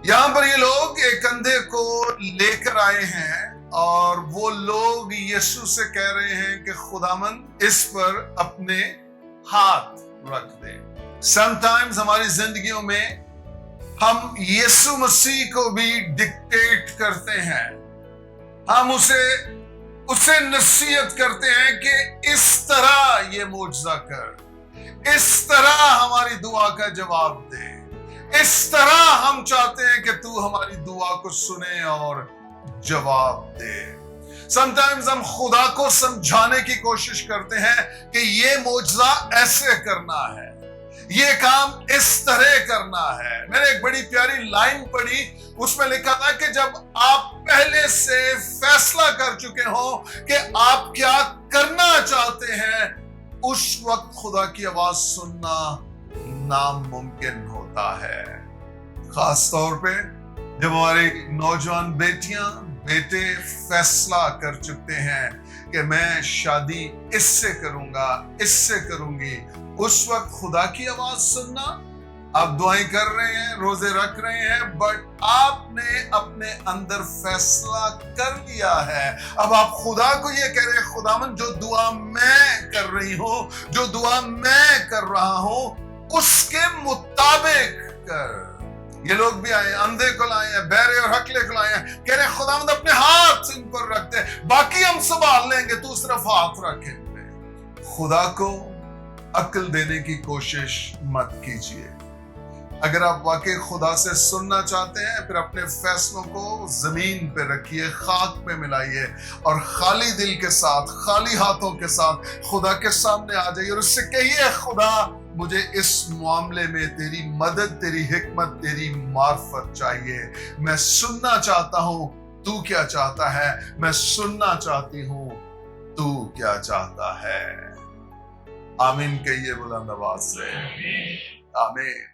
यहां पर ये लोग एक अंधे को लेकर आए हैं और वो लोग यीशु से कह रहे हैं कि खुदामंद इस पर अपने हाथ रख दे। समटाइम्स हमारी जिंदगियों में हम यीशु मसीह को भी डिक्टेट करते हैं, हम उसे नसीहत करते हैं कि इस तरह ये मौजज़ा कर, इस तरह हमारी दुआ का जवाब दे, इस तरह हम चाहते हैं कि तू हमारी दुआ को सुने और जवाब दे। समटाइम्स हम खुदा को समझाने की कोशिश करते हैं कि ये मौजज़ा ऐसे करना है, ये काम इस तरह करना है। मैंने एक बड़ी प्यारी लाइन पढ़ी, उसमें लिखा था कि जब आप पहले से फैसला कर चुके हो कि आप क्या करना चाहते हैं, उस वक्त खुदा की आवाज सुनना नामुमकिन होता है। खास तौर पे जब हमारी नौजवान बेटियां बेटे फैसला कर चुके हैं कि मैं शादी इससे करूंगा, इससे करूंगी, उस वक्त खुदा की आवाज सुनना। आप दुआएं कर रहे हैं, रोजे रख रहे हैं, बट आपने अपने अंदर फैसला कर लिया है। अब आप खुदा को ये कह रहे हैं, खुदावन जो दुआ मैं कर रही हूं, जो दुआ मैं कर रहा हूं, उसके मुताबिक कर। ये लोग भी आए, अंधे को लाए हैं, बहरे और हकले को लाए हैं, कह रहे हैं खुदावंद अपने हाथ इन पर रखते हैं, बाकी हम संभाल लेंगे, तू सिर्फ हाथ रखे। खुदा को अक्ल देने की कोशिश मत कीजिए। अगर आप वाकई खुदा से सुनना चाहते हैं, फिर अपने फैसलों को जमीन पे रखिए, खाक पे मिलाइए और खाली दिल के साथ, खाली हाथों के साथ खुदा के सामने आ जाइए और उससे कहिए, खुदा मुझे इस मामले में तेरी मदद, तेरी हिकमत, तेरी मार्फत चाहिए। मैं सुनना चाहता हूं तू क्या चाहता है, मैं सुनना चाहती हूं तू क्या चाहता है। आमीन कहिए बुलंद आवाज से, आमीन।